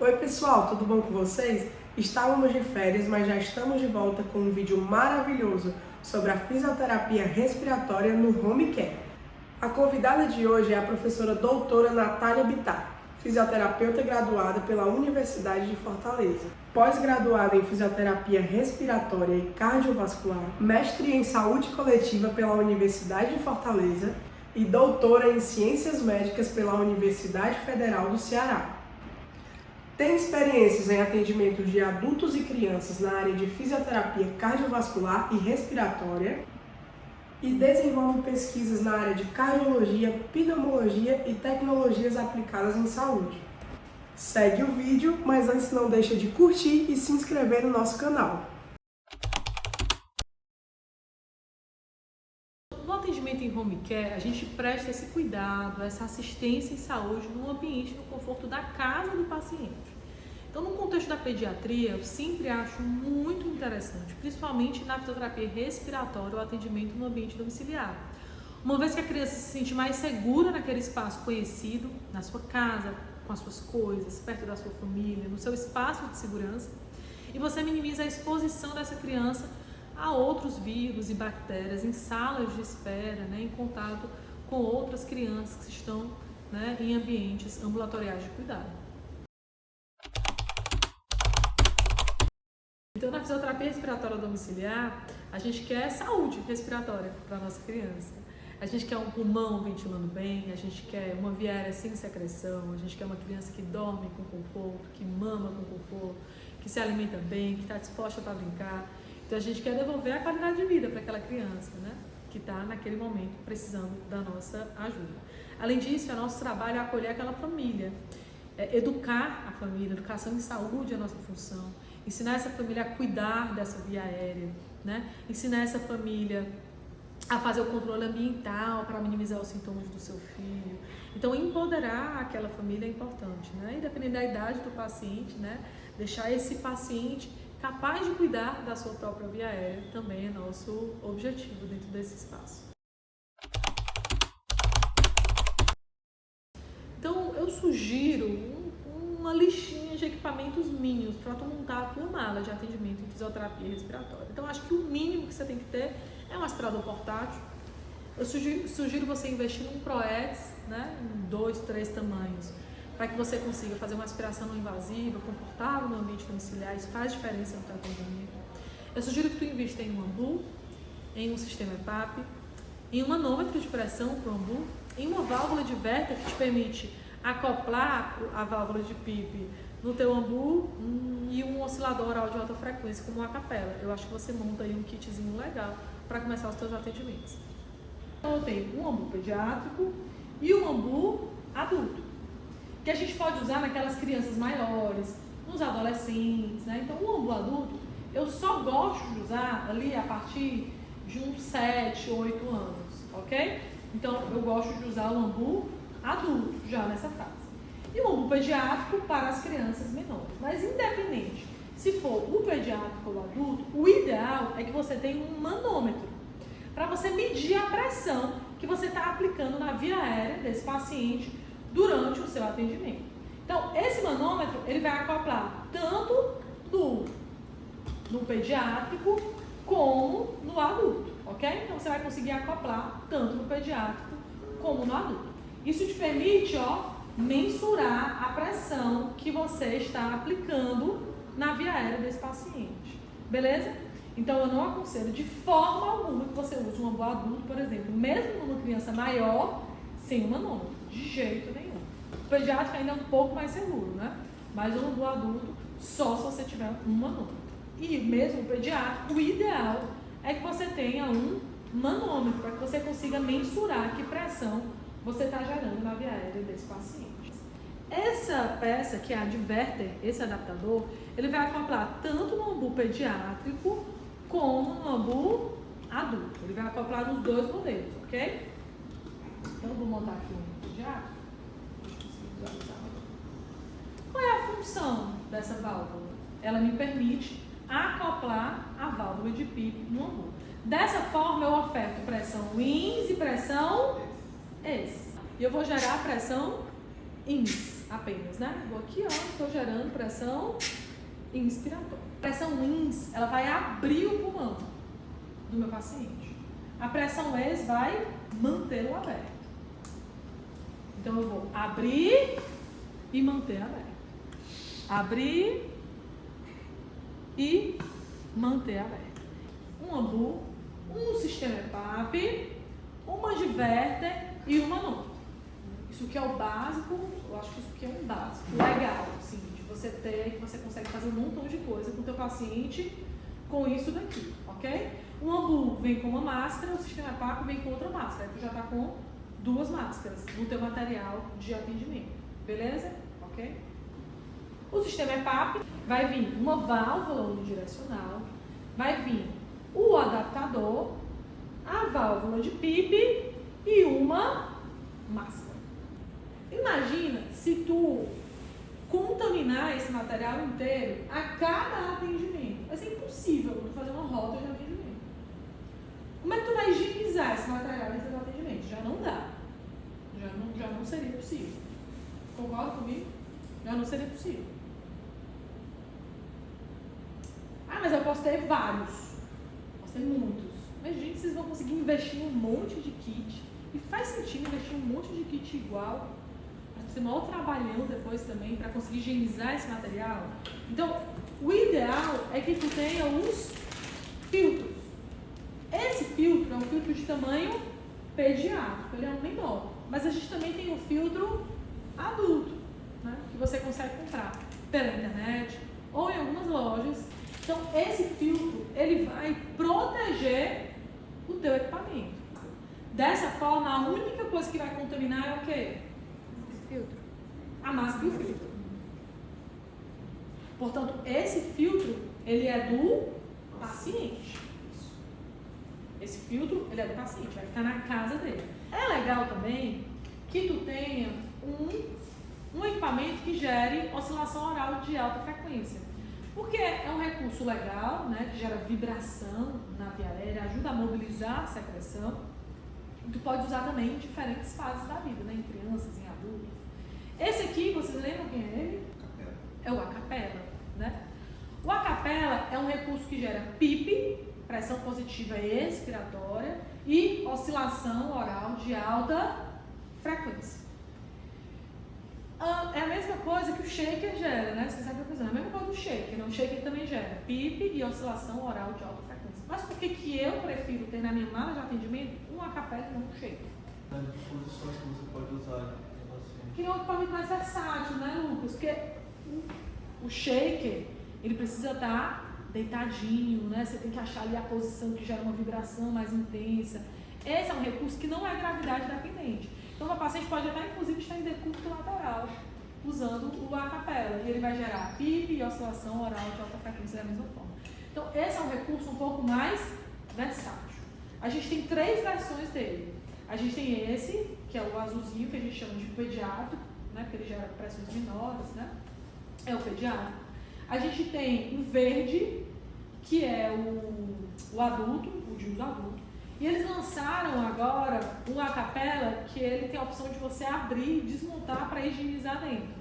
Oi pessoal, tudo bom com vocês? Estávamos de férias, mas já estamos de volta com um vídeo maravilhoso sobre a fisioterapia respiratória no home care. A convidada de hoje é a professora doutora Natália Bittar, fisioterapeuta graduada pela Universidade de Fortaleza, pós-graduada em fisioterapia respiratória e cardiovascular, mestre em saúde coletiva pela Universidade de Fortaleza e doutora em ciências médicas pela Universidade Federal do Ceará. Tem experiências em atendimento de adultos e crianças na área de fisioterapia cardiovascular e respiratória e desenvolve pesquisas na área de cardiologia, pneumologia e tecnologias aplicadas em saúde. Segue o vídeo, mas antes não deixa de curtir e se inscrever no nosso canal. No atendimento em home care, a gente presta esse cuidado, essa assistência em saúde no ambiente, no conforto da casa do paciente. Então, no contexto da pediatria, eu sempre acho muito interessante, principalmente na fisioterapia respiratória, o atendimento no ambiente domiciliar. Uma vez que a criança se sente mais segura naquele espaço conhecido, na sua casa, com as suas coisas, perto da sua família, no seu espaço de segurança, e você minimiza a exposição dessa criança a outros vírus e bactérias em salas de espera, em contato com outras crianças que estão em ambientes ambulatoriais de cuidado. Então, na fisioterapia respiratória domiciliar, a gente quer saúde respiratória para a nossa criança. A gente quer um pulmão ventilando bem, a gente quer uma via aérea sem secreção, a gente quer uma criança que dorme com conforto, que mama com conforto, que se alimenta bem, que está disposta para brincar. Então, a gente quer devolver a qualidade de vida para aquela criança, que está naquele momento precisando da nossa ajuda. Além disso, é nosso trabalho acolher aquela família, educar a família, educação em saúde é a nossa função, ensinar essa família a cuidar dessa via aérea, ensinar essa família a fazer o controle ambiental para minimizar os sintomas do seu filho. Então, empoderar aquela família é importante, e dependendo da idade do paciente, deixar esse paciente capaz de cuidar da sua própria via aérea também é nosso objetivo dentro desse espaço. Então, eu sugiro uma listinha de equipamentos mínimos para tu montar a tua mala de atendimento em fisioterapia respiratória. Então, acho que o mínimo que você tem que ter é um aspirador portátil. Eu sugiro você investir num ProEx, em 2, 3 tamanhos, para que você consiga fazer uma aspiração não invasiva, confortável no ambiente domiciliar. Isso faz diferença no teu atendimento. Eu sugiro que tu invista em um AMBU, em um sistema EPAP, em um manômetro de pressão para o AMBU, em uma válvula de Vérter que te permite acoplar a válvula de PIP no teu AMBU e um oscilador oral de alta frequência como a capela. Eu acho que você monta aí um kitzinho legal para começar os teus atendimentos. Então, eu tenho um AMBU pediátrico e um AMBU adulto, que a gente pode usar naquelas crianças maiores, nos adolescentes, Então, o AMBU adulto, eu só gosto de usar ali a partir de uns 7, 8 anos, ok? Então, eu gosto de usar o AMBU adulto, já nessa fase. E o AMBU pediátrico para as crianças menores. Mas, independente, se for o pediátrico ou o adulto, o ideal é que você tenha um manômetro, para você medir a pressão que você está aplicando na via aérea desse paciente durante o seu atendimento. Então, esse manômetro, ele vai acoplar tanto no pediátrico como no adulto, ok? Então, você vai conseguir acoplar tanto no pediátrico como no adulto. Isso te permite, mensurar a pressão que você está aplicando na via aérea desse paciente, beleza? Então, eu não aconselho de forma alguma que você use um AMBU adulto, por exemplo, mesmo numa criança maior, sem um manômetro, de jeito nenhum. O pediátrico ainda é um pouco mais seguro, Mas o AMBU adulto, só se você tiver um manômetro. E mesmo o pediátrico, o ideal é que você tenha um manômetro, para que você consiga mensurar que pressão você está gerando na via aérea desse paciente. Essa peça, que é a de Vérter, esse adaptador, ele vai acoplar tanto no AMBU pediátrico como no AMBU adulto. Ele vai acoplar nos dois modelos, ok? Então, eu vou montar aqui um pediátrico. Qual é a função dessa válvula? Ela me permite acoplar a válvula de PIP no AMBU. Dessa forma, eu oferto pressão INS e pressão ES. E eu vou gerar pressão INS. apenas, né? Vou aqui, ó, estou gerando pressão inspiratória. A pressão ins, ela vai abrir o pulmão do meu paciente. A pressão ex vai mantê-lo aberto. Então eu vou abrir e manter aberto. Abrir e manter aberto. Um AMBU, um sistema EPAP, uma mandiverter e uma NOT. Isso que é o básico, eu acho que isso aqui é um básico legal, assim, de você ter, que você consegue fazer um montão de coisa com o teu paciente com isso daqui, ok? O AMBU vem com uma máscara, o sistema EPAP vem com outra máscara, aí tu já está com 2 máscaras no teu material de atendimento, beleza? Ok? O sistema EPAP vai vir uma válvula unidirecional, vai vir o adaptador, a válvula de PIP e uma máscara. Imagina se tu contaminar esse material inteiro a cada atendimento. Vai ser impossível tu fazer uma rota de atendimento. Como é que tu vai higienizar esse material dentro do atendimento? Já não dá. Já não seria possível. Concorda comigo? Já não seria possível. Ah, mas eu posso ter vários. Posso ter muitos. Mas, gente, vocês vão conseguir investir em um monte de kit. E faz sentido investir em um monte de kit igual. Para ser maior trabalhão depois também, para conseguir higienizar esse material. Então, o ideal é que tu tenha os filtros. Esse filtro é um filtro de tamanho pediátrico, ele é um menor. Mas a gente também tem o filtro adulto, né, que você consegue comprar pela internet ou em algumas lojas. Então, esse filtro, ele vai proteger o teu equipamento. Dessa forma, a única coisa que vai contaminar é o quê? Filtro. A máscara e o filtro. Portanto, esse filtro, ele é do paciente. Esse filtro, ele é do paciente, vai ficar na casa dele. É legal também que tu tenha um equipamento que gere oscilação oral de alta frequência. Porque é um recurso legal, né, que gera vibração na via aérea, ajuda a mobilizar a secreção. Tu pode usar também em diferentes fases da vida, né, em crianças, em adultos. Esse aqui, vocês lembram quem é ele? Capela. É o acapela, né? O acapela é um recurso que gera PIP, pressão positiva expiratória, e oscilação oral de alta frequência. É a mesma coisa que o shaker gera, né? Você sabe o que eu tô dizendo? É a mesma coisa do shaker, né? O shaker também gera PIP e oscilação oral de alta frequência. Mas por que eu prefiro ter na minha mala de atendimento um acapela e não um shaker? As posições que você pode usar em relação. Que é um equipamento mais versátil, né, Lucas? Porque o shaker, ele precisa estar deitadinho, né? Você tem que achar ali a posição que gera uma vibração mais intensa. Esse é um recurso que não é gravidade dependente. Então, o paciente pode até, inclusive, estar em decúbito lateral, usando o acapela. E ele vai gerar PIP e oscilação oral de alta frequência da mesma forma. Então, esse é um recurso um pouco mais versátil. A gente tem 3 versões dele. A gente tem esse, que é o azulzinho, que a gente chama de pediátrico, né? Porque ele gera pressões menores, né? É o pediátrico. A gente tem o verde, que é o adulto, o de uso adulto. E eles lançaram agora um acapela que ele tem a opção de você abrir e desmontar para higienizar dentro.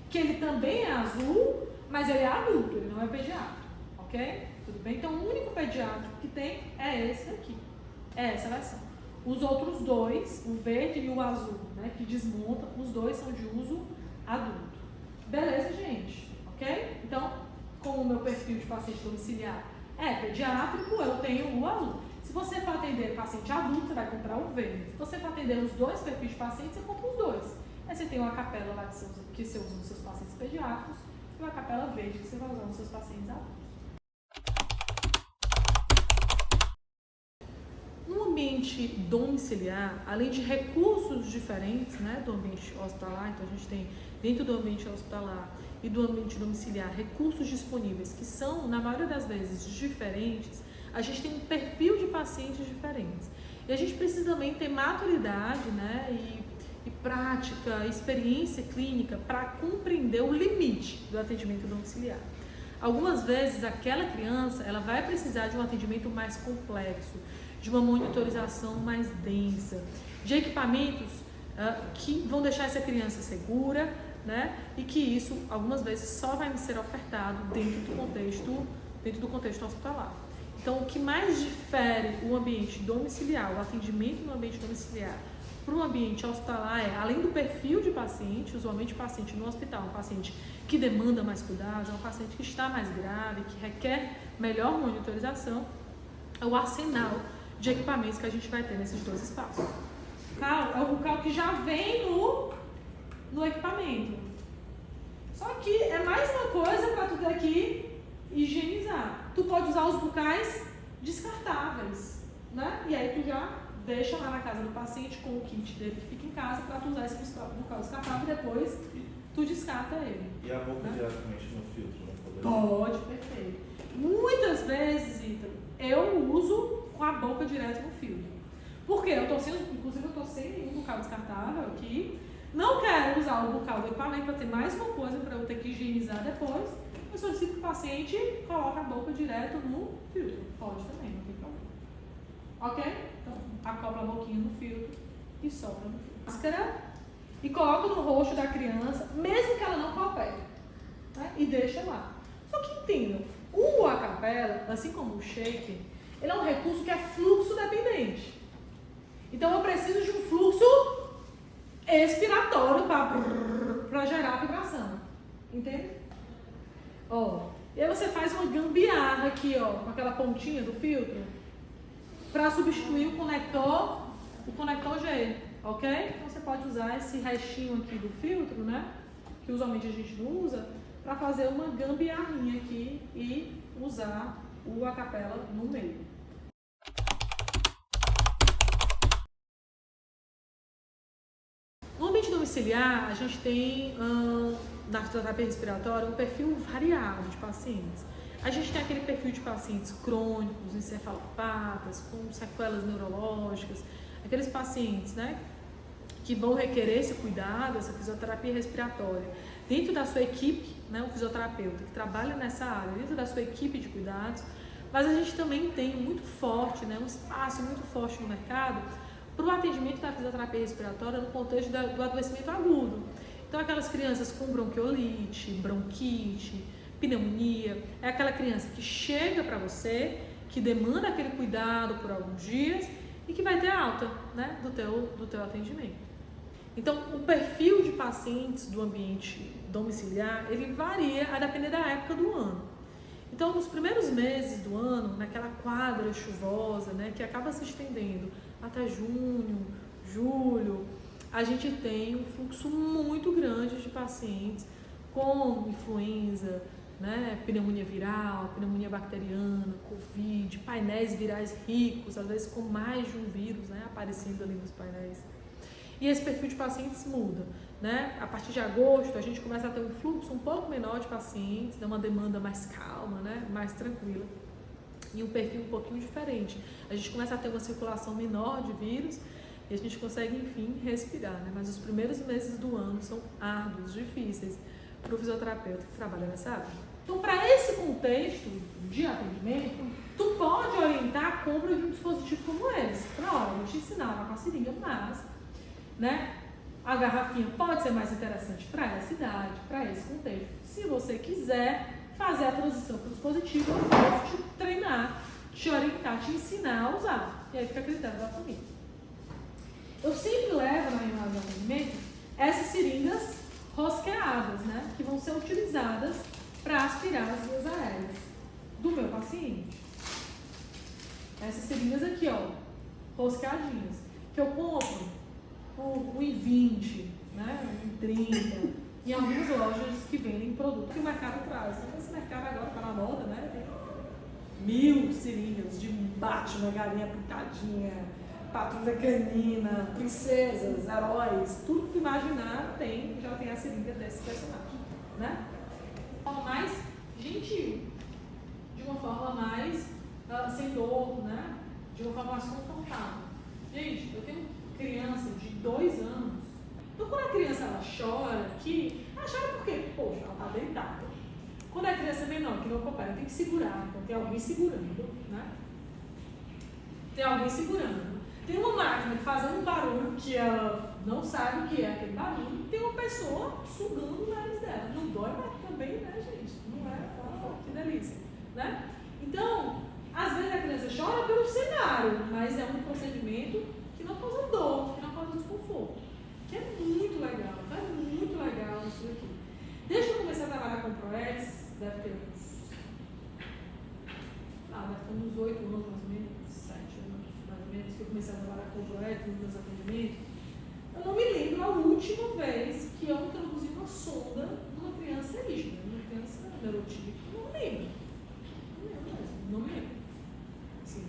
Que ele também é azul, mas ele é adulto, ele não é pediátrico, ok? Tudo bem? Então o único pediátrico que tem é esse daqui, é essa versão. Os outros 2, o verde e o azul, né, que desmonta, os 2 são de uso adulto. Beleza, gente? Ok? Então, como o meu perfil de paciente domiciliar é pediátrico, eu tenho o azul. Se você for atender paciente adulto, você vai comprar o verde. Se você for atender os 2 perfis de paciente, você compra os 2. Aí você tem uma capela lá que você usa nos seus pacientes pediátricos e uma capela verde que você vai usar nos seus pacientes adultos. No ambiente domiciliar, além de recursos diferentes, né, do ambiente hospitalar, então a gente tem dentro do ambiente hospitalar e do ambiente domiciliar recursos disponíveis que são, na maioria das vezes, diferentes. A gente tem um perfil de pacientes diferentes. E a gente precisa também ter maturidade, né, e prática, experiência clínica para compreender o limite do atendimento domiciliar. Algumas vezes, aquela criança ela vai precisar de um atendimento mais complexo, de uma monitorização mais densa, de equipamentos que vão deixar essa criança segura, né? E que isso, algumas vezes, só vai me ser ofertado dentro do contexto hospitalar. Então, o que mais difere o ambiente domiciliar, o atendimento no ambiente domiciliar, para o ambiente hospitalar é, além do perfil de paciente, usualmente o paciente no hospital, um paciente que demanda mais cuidados, é um paciente que está mais grave, que requer melhor monitorização, é o arsenal de equipamentos que a gente vai ter nesses dois espaços. É o bucal que já vem no equipamento. Só que é mais uma coisa para tu ter que higienizar. Tu pode usar os bucais descartáveis, né? E aí tu já deixa lá na casa do paciente com o kit dele que fica em casa para tu usar esse bucal descartável e depois tu descarta ele. E a boca né? diretamente no filtro, né? Pode, perfeito. Muitas vezes, Ítalo, eu uso com a boca direto no filtro. Por quê? Inclusive eu estou sem nenhum bucal descartável aqui. Não quero usar o bucal do equipamento para ter mais uma coisa para eu ter que higienizar depois. Eu solicito que o paciente coloque a boca direto no filtro. Pode também, não tem problema. Ok? Então, acopla a boquinha no filtro e sopra no filtro. Máscara e coloca no rosto da criança, mesmo que ela não coopere. Né? E deixa lá. Só que entendam, o acapela, assim como o shake, ele é um recurso que é fluxo dependente. Então eu preciso de um fluxo expiratório para gerar vibração. Entende? Ó, e aí você faz uma gambiarra aqui, ó, com aquela pontinha do filtro, para substituir o conector G, ok? Então você pode usar esse restinho aqui do filtro, né? Que usualmente a gente não usa, para fazer uma gambiarrinha aqui e usar o acapela no meio. No ambiente domiciliar, a gente tem, na fisioterapia respiratória, um perfil variado de pacientes. A gente tem aquele perfil de pacientes crônicos, encefalopatas, com sequelas neurológicas, aqueles pacientes, né, que vão requerer esse cuidado, essa fisioterapia respiratória. Dentro da sua equipe, né, um fisioterapeuta que trabalha nessa área, dentro da sua equipe de cuidados, mas a gente também tem muito forte, né, um espaço muito forte no mercado para o atendimento da fisioterapia respiratória no contexto do adoecimento agudo. Então, aquelas crianças com bronquiolite, bronquite, pneumonia, é aquela criança que chega para você, que demanda aquele cuidado por alguns dias e que vai ter alta, né, do teu atendimento. Então, o perfil de pacientes do ambiente domiciliar, ele varia a depender da época do ano. Então, nos primeiros meses do ano, naquela quadra chuvosa, né, que acaba se estendendo até junho, julho, a gente tem um fluxo muito grande de pacientes com influenza, né, pneumonia viral, pneumonia bacteriana, Covid, painéis virais ricos, às vezes com mais de um vírus, né, aparecendo ali nos painéis. E esse perfil de pacientes muda, né? A partir de agosto, a gente começa a ter um fluxo um pouco menor de pacientes, dá uma demanda mais calma, né, mais tranquila. E um perfil um pouquinho diferente. A gente começa a ter uma circulação menor de vírus e a gente consegue, enfim, respirar, né? Mas os primeiros meses do ano são árduos, difíceis para o fisioterapeuta que trabalha nessa área. Então, para esse contexto de atendimento, tu pode orientar a compra de um dispositivo como esse. Para hora, eu vou te ensinar com a seringa, mas, né, a garrafinha pode ser mais interessante para essa idade, para esse contexto. Se você quiser fazer a transição para o dispositivo, eu posso te treinar, te orientar, te ensinar a usar. E aí fica a critério da família. Eu sempre levo na reunião de atendimento essas seringas rosqueadas, né, que vão ser utilizadas para aspirar as vias aéreas do meu paciente. Essas seringas aqui, ó, rosqueadinhas, que eu compro por R$1,20, né, R$1,30, em algumas lojas que vendem produto que o mercado traz. Esse mercado agora está na moda, né? Tem 1000 seringas de bate na galinha pintadinha, patrulha canina, princesas, heróis, tudo que imaginar tem, já tem a seringa desse personagem, né? De uma forma mais gentil, de uma forma mais sem dor, né? De uma forma mais confortável. Gente, eu tenho criança de 2 anos. Então, quando a criança ela chora, ela chora por quê? Poxa, ela está deitada. Quando a criança é menor, que não coopera, tem que segurar. Então, tem alguém segurando, né? Tem alguém segurando. Tem uma máquina fazendo um barulho que ela não sabe o que é aquele barulho, tem uma pessoa sugando o nariz dela. Não dói, mas também, né, gente? Não é? Que delícia, né? Então, às vezes a criança chora pelo cenário, mas é um procedimento que não causa dor, que não causa desconforto. Que é muito legal, isso aqui. Desde que eu comecei a trabalhar com ProEx, deve ter uns 8 anos, mais ou menos, 7 anos, mais ou menos, que eu comecei a trabalhar com ProEx nos meus atendimentos. Eu não me lembro a última vez que eu introduzi uma sonda numa criança rígida, numa criança neurotípica. Não me lembro. Não me lembro. Sim.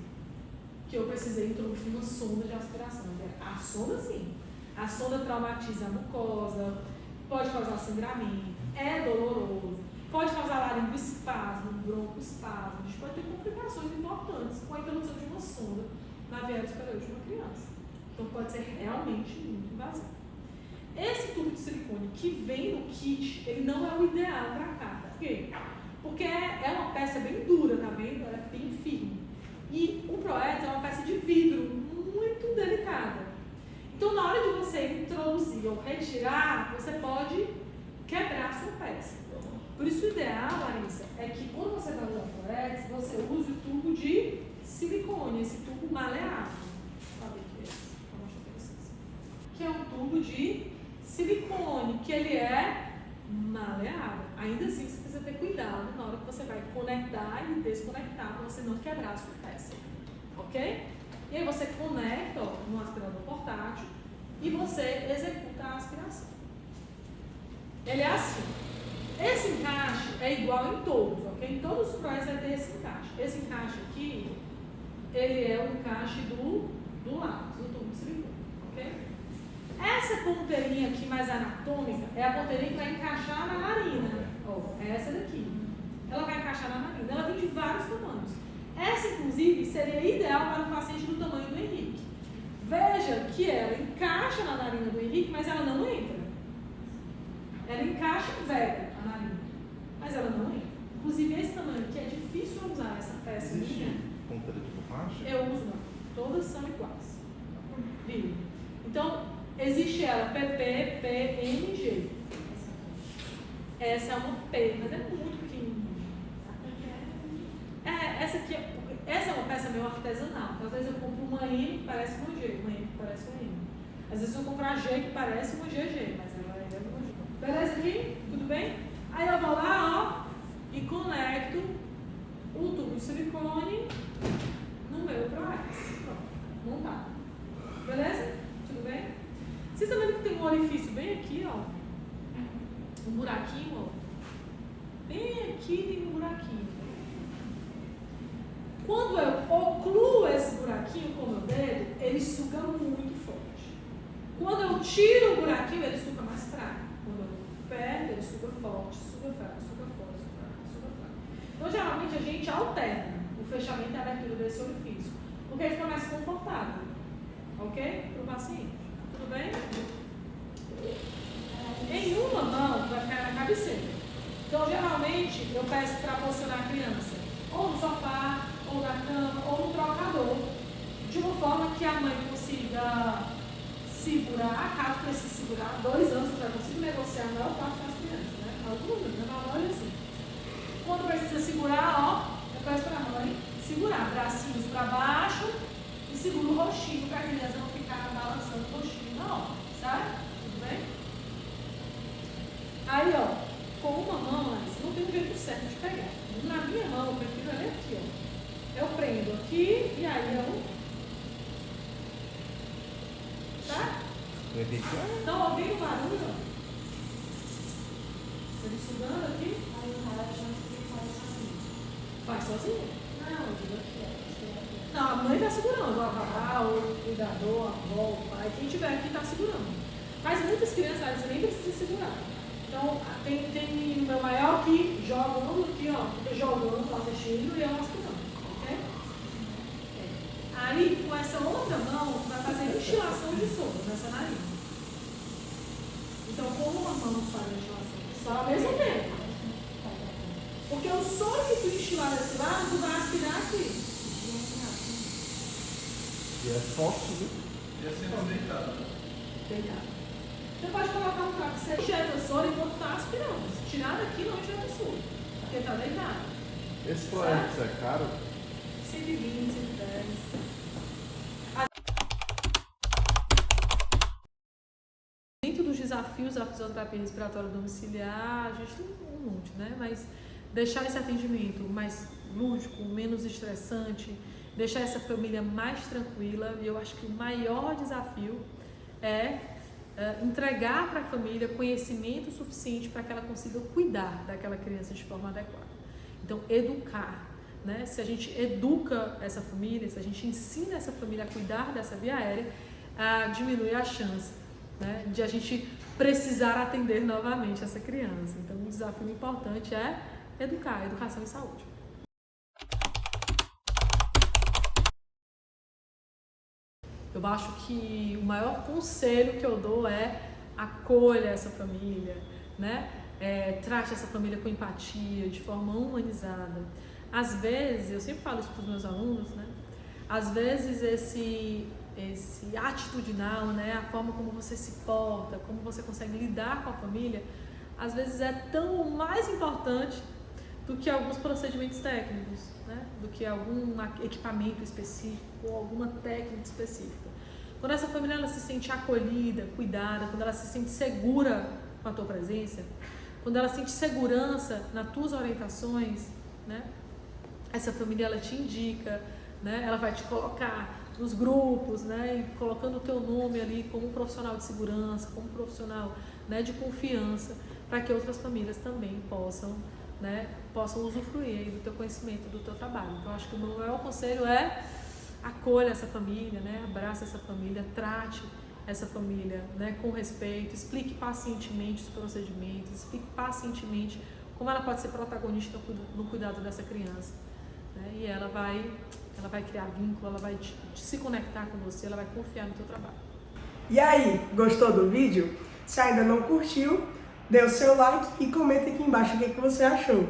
Que eu precisei introduzir uma sonda de aspiração. A sonda, sim. A sonda traumatiza a mucosa, pode causar sangramento, é doloroso, pode causar laringoespasmo, broncoespasmo. A gente pode ter complicações importantes com a introdução de uma sonda na viela superior de uma criança. Então pode ser realmente muito invasivo. Esse tubo de silicone que vem no kit, ele não é o ideal para cá. Por quê? Porque é uma peça bem dura, tá vendo? Ela é bem firme. E o ProEx é uma peça de vidro muito delicada. Então, na hora de você introduzir ou retirar, você pode quebrar a sua peça. Por isso, o ideal, Larissa, é que quando você vai usar o ProEx, você use o tubo de silicone, esse tubo maleável. Sabe o que é esse? Vou mostrar para vocês. Que é um tubo de silicone, que ele é maleável. Ainda assim, você precisa ter cuidado na hora que você vai conectar e desconectar para você não quebrar a sua peça. Ok? E aí você conecta no aspirador portátil e você executa a aspiração. Ele é assim. Esse encaixe é igual em todos, ok? Em todos os ProEx vai ter esse encaixe. Esse encaixe aqui, ele é o encaixe do lápis, do tubo de silicone, ok? Essa ponteirinha aqui mais anatômica é a ponteirinha que vai encaixar na narina. É essa daqui. Ela vai encaixar na narina. Ela vem de vários tamanhos. Essa, inclusive, seria ideal para um paciente do tamanho do Henrique. Veja que ela encaixa na narina do Henrique, mas ela não entra. Ela encaixa velho a narina, mas ela não entra. Inclusive, esse tamanho aqui é difícil usar essa peça. Existe ponteira de borracha? Eu uso não. Todas são iguais. Viu? Então, existe ela PP, PMG. Essa é uma P, mas é muito pequenininha. Essa é uma peça meio artesanal. Às vezes eu compro uma M que parece uma G, uma M que parece uma M. Às vezes eu compro a G que parece uma GG, mas ela é uma G. Beleza aqui? Tudo bem? Aí eu vou lá, e conecto o tubo de silicone no meu ProEx. Pronto, montado. Beleza? Tudo bem? Vocês estão vendo que tem um orifício bem aqui, um buraquinho, bem aqui tem um buraquinho. Quando eu ocluo esse buraquinho com o meu dedo, ele suga muito forte. Quando eu tiro o buraquinho, ele suga mais fraco. Quando eu aperto, ele suga forte, suga fraco, suga forte, suga fraco, suga fraco. Então, geralmente, a gente alterna o fechamento e a abertura desse orifício, porque ele fica mais confortável, ok? Para o paciente. Tudo bem? Em uma mão, vai ficar na cabeceira. Então, geralmente, eu peço para posicionar a criança ou no sofá, ou na cama, ou no trocador, de uma forma que a mãe consiga segurar, caso precise segurar, 2 anos eu já consigo negociar a maior parte das crianças, né? Algumas, na maioria assim. Quando precisa segurar, eu peço para a mãe segurar, bracinhos para baixo e segura o roxinho para a criança não ficar balançando o roxinho na hora, sabe? Tudo bem? Aí, com uma mão, não tem um jeito certo de pegar. Na minha mão, eu prefiro ela aqui, Eu prendo aqui e aí eu... Tá? Estão ouvindo o barulho? Ele sugando aqui? Aí o cara já faz sozinho. Faz sozinho? Não, eu digo aqui, Não, a mãe está segurando. A babá, o cuidador, a avó, o pai, quem tiver aqui está segurando. Mas muitas crianças nem precisam segurar. Então, tem o meu maior que jogando aqui, fica jogando, assistindo e eu aspirando, ok? Aí, com essa outra mão, vai fazer instilação de soro nessa narina. Então, com uma mão faz a instilação de soro ao mesmo tempo. Porque o soro que tu instilar desse lado, tu vai aspirar aqui. E é forte, viu? E assim não deitado. telhado. Você pode colocar um travesseiro injetor enquanto está aspirando. Se tirar daqui, não injeta sua, porque está deitado. Esse projeto é caro? 120, 110. Dentro dos desafios da fisioterapia respiratória domiciliar, a gente tem um monte, né? Mas deixar esse atendimento mais lúdico, menos estressante, deixar essa família mais tranquila. E eu acho que o maior desafio é entregar para a família conhecimento suficiente para que ela consiga cuidar daquela criança de forma adequada. Então, educar, né? Se a gente educa essa família, se a gente ensina essa família a cuidar dessa via aérea, diminui a chance, né, de a gente precisar atender novamente essa criança. Então, um desafio importante é educar, educação e saúde. Eu acho que o maior conselho que eu dou é acolha essa família, né? Trate essa família com empatia, de forma humanizada. Às vezes, eu sempre falo isso para os meus alunos, né? Às vezes esse atitudinal, né? A forma como você se porta, como você consegue lidar com a família, às vezes é tão mais importante do que alguns procedimentos técnicos, né? Do que algum equipamento específico ou alguma técnica específica. Quando essa família ela se sente acolhida, cuidada, quando ela se sente segura com a tua presença, quando ela sente segurança nas tuas orientações, né? Essa família ela te indica, né? Ela vai te colocar nos grupos, né? E colocando o teu nome ali como um profissional de segurança, como um profissional, né, de confiança, para que outras famílias também possam usufruir aí do teu conhecimento, do teu trabalho. Então, acho que o meu maior conselho é acolha essa família, né? Abraça essa família, trate essa família, né, com respeito, explique pacientemente os procedimentos, explique pacientemente como ela pode ser protagonista no cuidado dessa criança, né? E ela vai criar vínculo, ela vai se conectar com você, ela vai confiar no teu trabalho. E aí, gostou do vídeo? Se ainda não curtiu, dê o seu like e comenta aqui embaixo o que você achou.